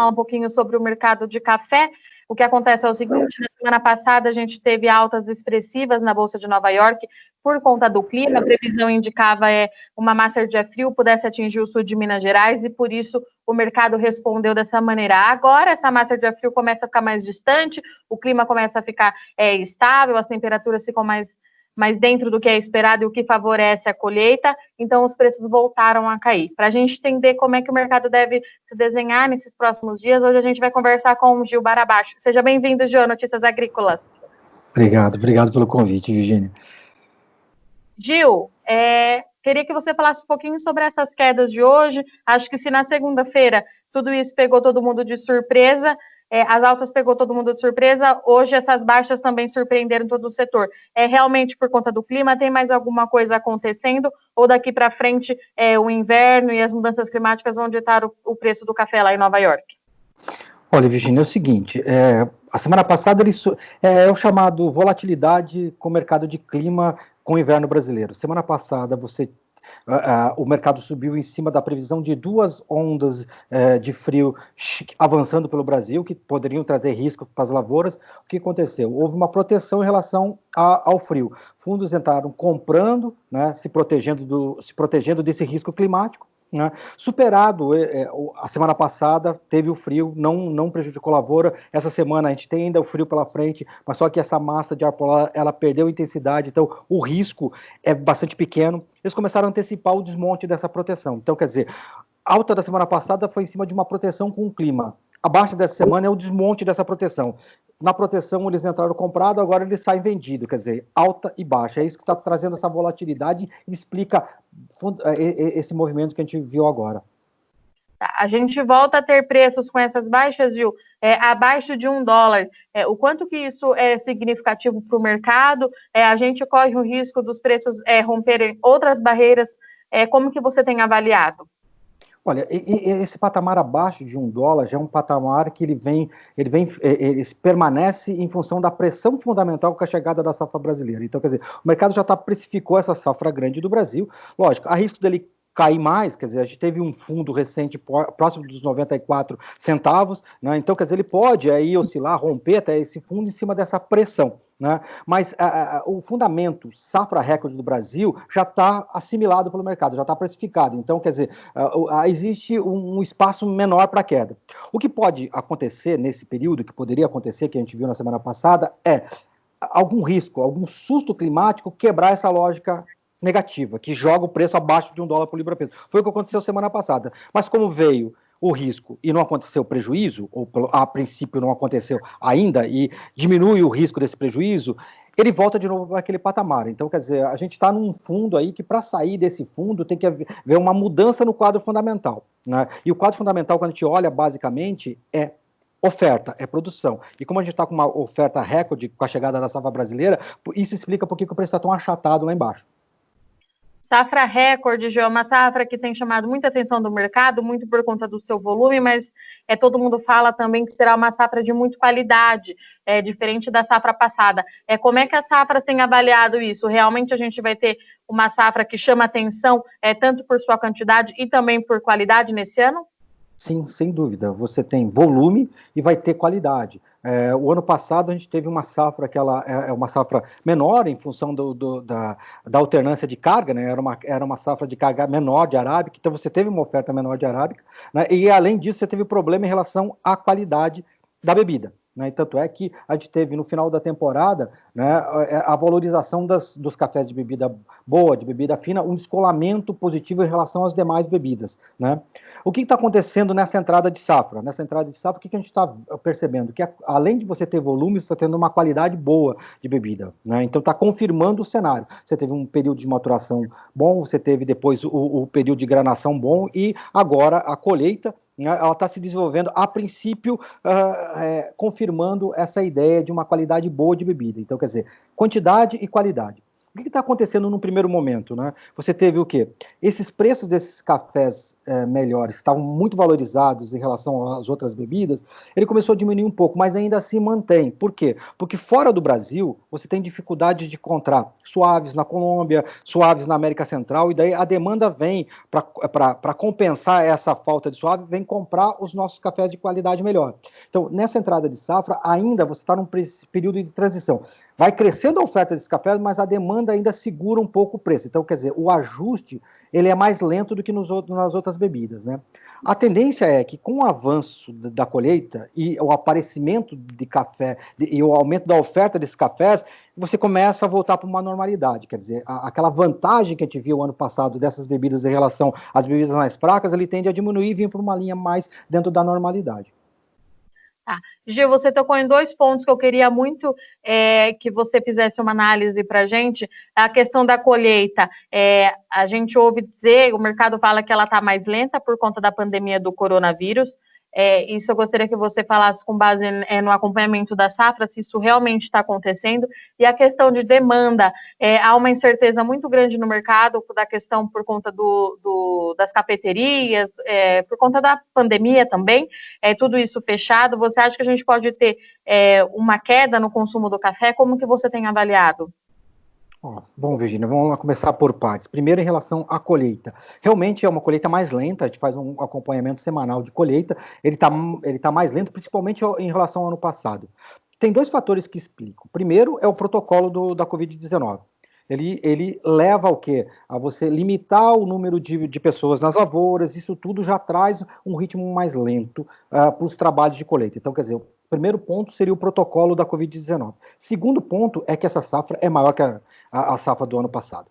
falar um pouquinho sobre o mercado de café. O que acontece é o seguinte, na semana passada a gente teve altas expressivas na Bolsa de Nova York por conta do clima, a previsão indicava uma massa de ar frio pudesse atingir o sul de Minas Gerais e por isso o mercado respondeu dessa maneira. Agora essa massa de ar frio começa a ficar mais distante, o clima começa a ficar estável, as temperaturas ficam mais dentro do que é esperado e o que favorece a colheita, então os preços voltaram a cair. Para a gente entender como é que o mercado deve se desenhar nesses próximos dias, hoje a gente vai conversar com o Gil Barabacho. Seja bem-vindo, Gil, a Notícias Agrícolas. Obrigado pelo convite, Virginia. Gil, queria que você falasse um pouquinho sobre essas quedas de hoje. Acho que se na segunda-feira tudo isso pegou todo mundo de surpresa, as altas pegou todo mundo de surpresa, hoje essas baixas também surpreenderam todo o setor. É realmente por conta do clima? Tem mais alguma coisa acontecendo? Ou daqui para frente o inverno e as mudanças climáticas vão ditar o preço do café lá em Nova York? Olha, Virginia, é o seguinte, a semana passada é o chamado volatilidade com o mercado de clima com o inverno brasileiro. Semana passada o mercado subiu em cima da previsão de duas ondas de frio avançando pelo Brasil, que poderiam trazer risco para as lavouras. O que aconteceu? Houve uma proteção em relação ao frio. Fundos entraram comprando, né, se protegendo desse risco climático. Né? Superado, a semana passada teve o frio, não prejudicou a lavoura. Essa semana a gente tem ainda o frio pela frente, mas só que essa massa de ar polar, ela perdeu intensidade, então o risco é bastante pequeno. Eles começaram a antecipar o desmonte dessa proteção. Então, quer dizer, a alta da semana passada foi em cima de uma proteção com o clima. A baixa dessa semana é o desmonte dessa proteção. Na proteção eles entraram comprado, agora eles saem vendido, quer dizer, alta e baixa. É isso que está trazendo essa volatilidade e explica esse movimento que a gente viu agora. A gente volta a ter preços com essas baixas, Gil, abaixo de $1. O quanto que isso é significativo para o mercado? A gente corre o risco dos preços romperem outras barreiras. Como que você tem avaliado? Olha, esse patamar abaixo de $1 já é um patamar que ele permanece em função da pressão fundamental com a chegada da safra brasileira. Então, quer dizer, o mercado já precificou essa safra grande do Brasil. Lógico, há risco dele cair mais, quer dizer, a gente teve um fundo recente próximo dos 94 centavos, né? Então, quer dizer, ele pode aí oscilar, romper até esse fundo em cima dessa pressão. Né? Mas o fundamento safra recorde do Brasil já está assimilado pelo mercado, já está precificado. Então, quer dizer, existe um espaço menor para queda. O que pode acontecer nesse período, que poderia acontecer, que a gente viu na semana passada, é algum risco, algum susto climático quebrar essa lógica negativa, que joga o preço abaixo de $1 por libra-peso. Foi o que aconteceu semana passada. Mas como veio o risco e não aconteceu o prejuízo, ou a princípio não aconteceu ainda, e diminui o risco desse prejuízo, ele volta de novo para aquele patamar. Então, quer dizer, a gente está num fundo aí que para sair desse fundo tem que haver uma mudança no quadro fundamental. Né? E o quadro fundamental, quando a gente olha basicamente, é oferta, é produção. E como a gente está com uma oferta recorde com a chegada da safra brasileira, isso explica por que o preço está tão achatado lá embaixo. Safra recorde, Gil, é uma safra que tem chamado muita atenção do mercado, muito por conta do seu volume, mas todo mundo fala também que será uma safra de muita qualidade, diferente da safra passada. Como é que as safras têm avaliado isso? Realmente a gente vai ter uma safra que chama atenção, tanto por sua quantidade e também por qualidade nesse ano? Sim, sem dúvida. Você tem volume e vai ter qualidade. O ano passado a gente teve uma safra que ela é uma safra menor em função da alternância de carga, né? Era uma safra de carga menor de arábica, então você teve uma oferta menor de arábica, né? E além disso você teve problema em relação à qualidade da bebida. Né? E tanto é que a gente teve no final da temporada, né, a valorização dos cafés de bebida boa, de bebida fina, um descolamento positivo em relação às demais bebidas. Né? O que está acontecendo nessa entrada de safra? Nessa entrada de safra, o que a gente está percebendo? Que além de você ter volume, você está tendo uma qualidade boa de bebida. Né? Então está confirmando o cenário. Você teve um período de maturação bom, você teve depois o período de granação bom e agora a colheita, ela está se desenvolvendo, a princípio, confirmando essa ideia de uma qualidade boa de bebida. Então, quer dizer, quantidade e qualidade. O que está acontecendo no primeiro momento, né? Você teve o quê? Esses preços desses cafés melhores, que estavam muito valorizados em relação às outras bebidas, ele começou a diminuir um pouco, mas ainda assim mantém. Por quê? Porque fora do Brasil, você tem dificuldade de encontrar suaves na Colômbia, suaves na América Central, e daí a demanda vem para compensar essa falta de suave, vem comprar os nossos cafés de qualidade melhor. Então, nessa entrada de safra, ainda você está num período de transição. Vai crescendo a oferta desse café, mas a demanda ainda segura um pouco o preço. Então, quer dizer, o ajuste ele é mais lento do que nas outras bebidas, né? A tendência é que, com o avanço da colheita e o aparecimento de café e o aumento da oferta desses cafés, você começa a voltar para uma normalidade. Quer dizer, aquela vantagem que a gente viu ano passado dessas bebidas em relação às bebidas mais fracas, ele tende a diminuir e vir para uma linha mais dentro da normalidade. Tá. Gil, você tocou em 2 pontos que eu queria muito que você fizesse uma análise para a gente. A questão da colheita, a gente ouve dizer, o mercado fala que ela está mais lenta por conta da pandemia do coronavírus. Isso eu gostaria que você falasse com base no acompanhamento da safra, se isso realmente está acontecendo. E a questão de demanda, há uma incerteza muito grande no mercado da questão por conta das cafeterias, por conta da pandemia também, tudo isso fechado. Você acha que a gente pode ter uma queda no consumo do café? Como que você tem avaliado? Bom, Virginia, vamos lá começar por partes. Primeiro, em relação à colheita. Realmente é uma colheita mais lenta, a gente faz um acompanhamento semanal de colheita, ele tá mais lento, principalmente em relação ao ano passado. Tem 2 fatores que explicam. Primeiro é o protocolo da Covid-19. Ele leva ao quê? A você limitar o número de pessoas nas lavouras, isso tudo já traz um ritmo mais lento para os trabalhos de colheita. Então, quer dizer, o primeiro ponto seria o protocolo da Covid-19. Segundo ponto é que essa safra é maior que a safra do ano passado.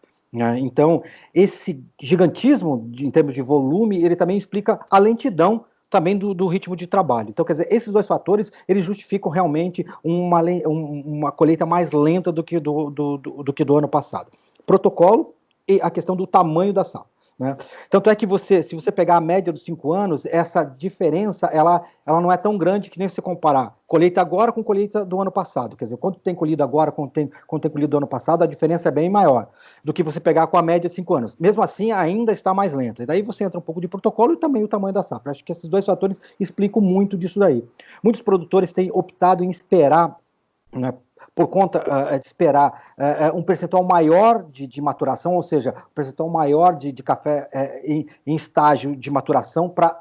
Então, esse gigantismo em termos de volume, ele também explica a lentidão também do ritmo de trabalho. Então, quer dizer, esses 2 fatores, eles justificam realmente uma colheita mais lenta do que do ano passado. Protocolo e a questão do tamanho da safra. Né? Tanto é que se você pegar a média dos 5 anos, essa diferença ela não é tão grande que nem você comparar colheita agora com colheita do ano passado. Quer dizer, quanto tem colhido agora com tem colhido do ano passado, a diferença é bem maior do que você pegar com a média de 5 anos. Mesmo assim, ainda está mais lenta. E daí você entra um pouco de protocolo e também o tamanho da safra. Acho que esses 2 fatores explicam muito disso daí. Muitos produtores têm optado em esperar, né, por conta de esperar um percentual maior de maturação, ou seja, um percentual maior de café em estágio de maturação para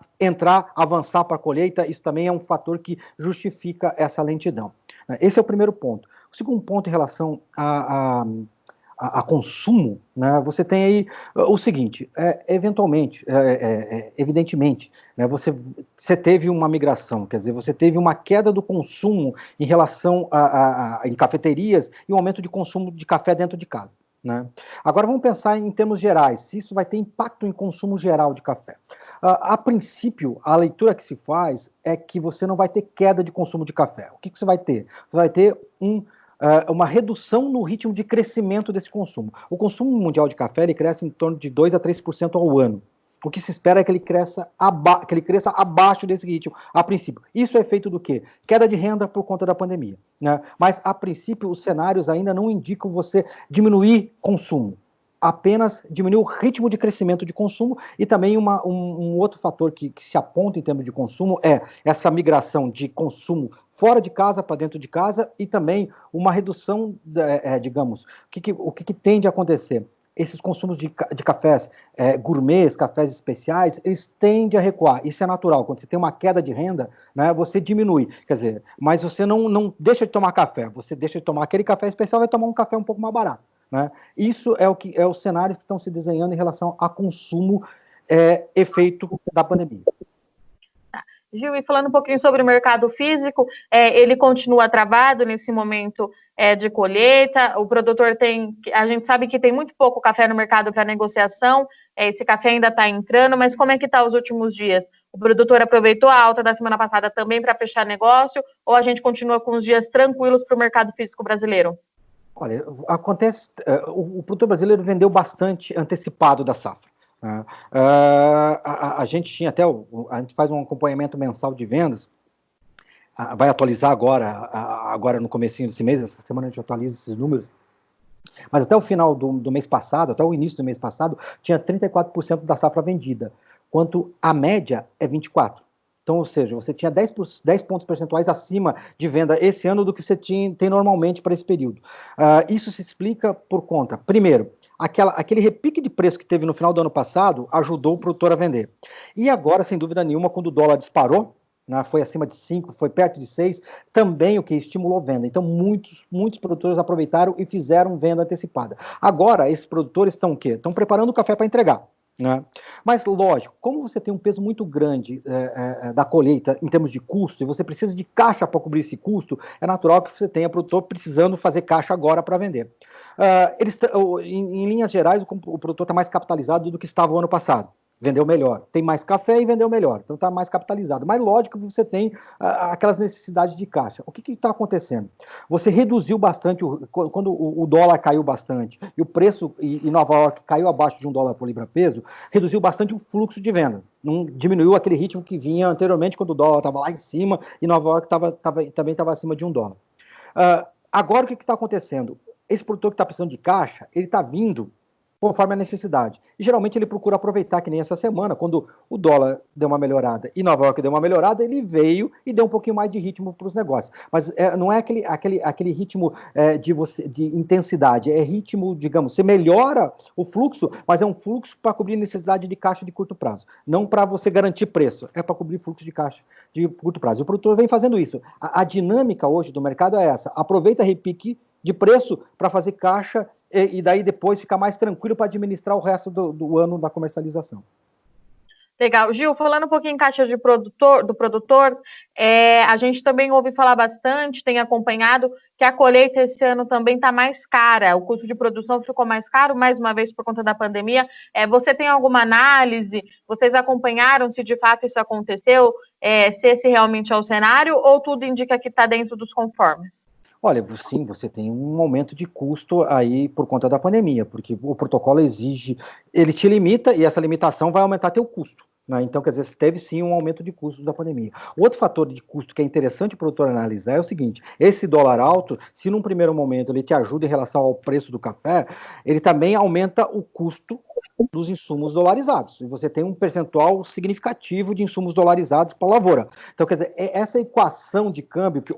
avançar para a colheita. Isso também é um fator que justifica essa lentidão. Esse é o primeiro ponto. O segundo ponto em relação a consumo, né, você tem aí o seguinte, evidentemente, né, você teve uma migração, quer dizer, você teve uma queda do consumo em relação em cafeterias e um aumento de consumo de café dentro de casa. Né? Agora vamos pensar em termos gerais, se isso vai ter impacto em consumo geral de café. A princípio, a leitura que se faz é que você não vai ter queda de consumo de café. O que você vai ter? Você vai ter uma redução no ritmo de crescimento desse consumo. O consumo mundial de café ele cresce em torno de 2 a 3% ao ano. O que se espera é que ele cresça abaixo desse ritmo, a princípio. Isso é feito do quê? Queda de renda por conta da pandemia. Né? Mas, a princípio, os cenários ainda não indicam você diminuir consumo. Apenas diminuir o ritmo de crescimento de consumo e também um outro fator que se aponta em termos de consumo é essa migração de consumo fora de casa para dentro de casa e também uma redução, digamos, o que tende a acontecer? Esses consumos de cafés gourmets, cafés especiais, eles tendem a recuar. Isso é natural. Quando você tem uma queda de renda, né, você diminui. Quer dizer, mas você não deixa de tomar café. Você deixa de tomar aquele café especial e vai tomar um café um pouco mais barato. Né? Isso é os cenários que estão se desenhando em relação a consumo efeito da pandemia. Gil, e falando um pouquinho sobre o mercado físico, ele continua travado nesse momento de colheita, o produtor a gente sabe que tem muito pouco café no mercado para negociação, esse café ainda está entrando, mas como é que está os últimos dias? O produtor aproveitou a alta da semana passada também para fechar negócio, ou a gente continua com os dias tranquilos para o mercado físico brasileiro? Olha, acontece, o produtor brasileiro vendeu bastante antecipado da safra. A gente tinha até, a gente faz um acompanhamento mensal de vendas, vai atualizar agora no comecinho desse mês, essa semana a gente atualiza esses números, Mas até o final do mês passado, até o início do mês passado, tinha 34% da safra vendida, quanto a média é 24%. Então, ou seja, você tinha 10 pontos percentuais acima de venda esse ano do que você tem normalmente para esse período. Isso se explica por conta, primeiro, aquele repique de preço que teve no final do ano passado ajudou o produtor a vender. E agora, sem dúvida nenhuma, quando o dólar disparou, foi acima de 5, foi perto de 6, também o que estimulou venda. Então, muitos produtores aproveitaram e fizeram venda antecipada. Agora, esses produtores estão o quê? Estão preparando o café para entregar. Né? Mas, lógico, como você tem um peso muito grande da colheita em termos de custo, e você precisa de caixa para cobrir esse custo, é natural que você tenha produtor precisando fazer caixa agora para vender. Em linhas gerais, o produtor está mais capitalizado do que estava o ano passado. Vendeu melhor. Tem mais café e vendeu melhor. Então está mais capitalizado. Mas lógico que você tem aquelas necessidades de caixa. O que está acontecendo? Você reduziu bastante, quando o dólar caiu bastante e o preço em Nova York caiu abaixo de $1 por libra-peso, reduziu bastante o fluxo de venda. Não diminuiu aquele ritmo que vinha anteriormente, quando o dólar estava lá em cima e Nova York também estava acima de $1. Agora, o que está acontecendo? Esse produtor que está precisando de caixa, ele está vindo conforme a necessidade. E geralmente ele procura aproveitar, que nem essa semana, quando o dólar deu uma melhorada e Nova York deu uma melhorada, ele veio e deu um pouquinho mais de ritmo para os negócios. Mas não é aquele ritmo de intensidade, é ritmo, digamos, você melhora o fluxo, mas é um fluxo para cobrir necessidade de caixa de curto prazo. Não para você garantir preço, é para cobrir fluxo de caixa de curto prazo. O produtor vem fazendo isso. A dinâmica hoje do mercado é essa. Aproveita repique de preço para fazer caixa e daí depois ficar mais tranquilo para administrar o resto do ano da comercialização. Legal. Gil, falando um pouquinho em caixa do produtor, a gente também ouve falar bastante, tem acompanhado que a colheita esse ano também está mais cara, o custo de produção ficou mais caro, mais uma vez por conta da pandemia. Você tem alguma análise? Vocês acompanharam se de fato isso aconteceu? Se esse realmente é o cenário ou tudo indica que está dentro dos conformes? Olha, sim, você tem um aumento de custo aí por conta da pandemia, porque o protocolo exige, ele te limita e essa limitação vai aumentar teu custo. Né? Então, quer dizer, teve sim um aumento de custos da pandemia. Outro fator de custo que é interessante o produtor analisar é o seguinte: esse dólar alto, se num primeiro momento ele te ajuda em relação ao preço do café, ele também aumenta o custo dos insumos dolarizados. E você tem um percentual significativo de insumos dolarizados para a lavoura. Então, quer dizer, essa equação de câmbio, que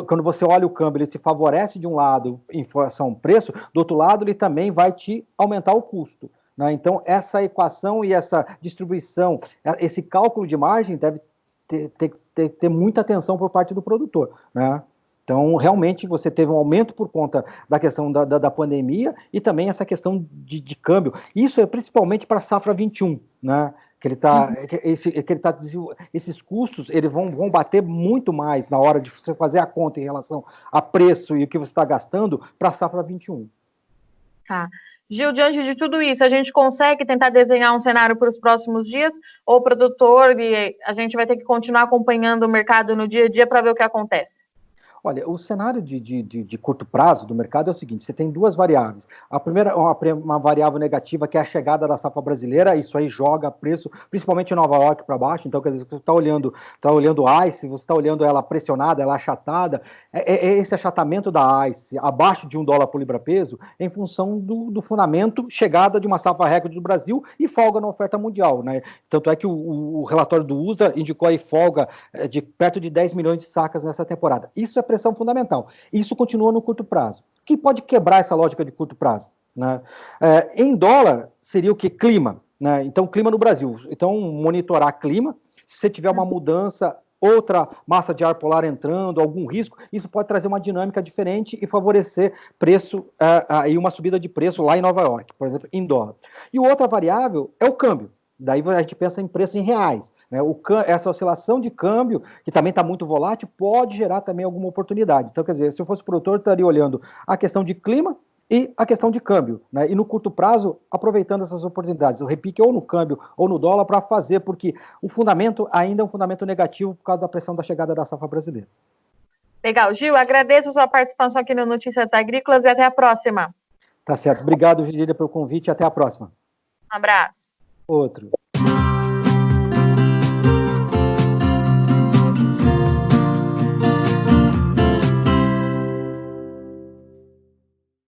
quando você olha o câmbio, ele te favorece de um lado em relação ao preço, do outro lado ele também vai te aumentar o custo. Né? Então, essa equação e essa distribuição, esse cálculo de margem deve ter muita atenção por parte do produtor. Né? Então, realmente, você teve um aumento por conta da questão da pandemia e também essa questão de câmbio. Isso é principalmente para a safra 21, né? Que ele tá, esses custos eles vão bater muito mais na hora de você fazer a conta em relação a preço e o que você está gastando para a safra 21. Tá. Gil, diante de tudo isso, a gente consegue tentar desenhar um cenário para os próximos dias? Ou o produtor, e a gente vai ter que continuar acompanhando o mercado no dia a dia para ver o que acontece? Olha, o cenário de curto prazo do mercado é o seguinte: você tem duas variáveis. A primeira é uma variável negativa, que é a chegada da safra brasileira. Isso aí joga preço, principalmente em Nova York, para baixo. Então, quer dizer, você está olhando a ICE, você está olhando ela pressionada, ela achatada. Esse achatamento da ICE abaixo de $1 por libra-peso em função do fundamento chegada de uma safra recorde do Brasil e folga na oferta mundial. Né? Tanto é que o relatório do USDA indicou aí folga de perto de 10 milhões de sacas nessa temporada. Isso é pressão fundamental. Isso continua no curto prazo. O que pode quebrar essa lógica de curto prazo? Né? Em dólar, seria o que? Clima. Né? Então, clima no Brasil. Então, monitorar clima. Se você tiver uma mudança, outra massa de ar polar entrando, algum risco, isso pode trazer uma dinâmica diferente e favorecer preço, e uma subida de preço lá em Nova York, por exemplo, em dólar. E outra variável é o câmbio. Daí a gente pensa em preço em reais. Né? Essa oscilação de câmbio, que também está muito volátil, pode gerar também alguma oportunidade. Então, quer dizer, se eu fosse produtor, eu estaria olhando a questão de clima e a questão de câmbio. Né? E no curto prazo, aproveitando essas oportunidades. Eu repique ou no câmbio ou no dólar para fazer, porque o fundamento ainda é um fundamento negativo por causa da pressão da chegada da safra brasileira. Legal. Gil, agradeço a sua participação aqui no Notícias Agrícolas e até a próxima. Tá certo. Obrigado, Virgínia, pelo convite e até a próxima. Um abraço. Outro.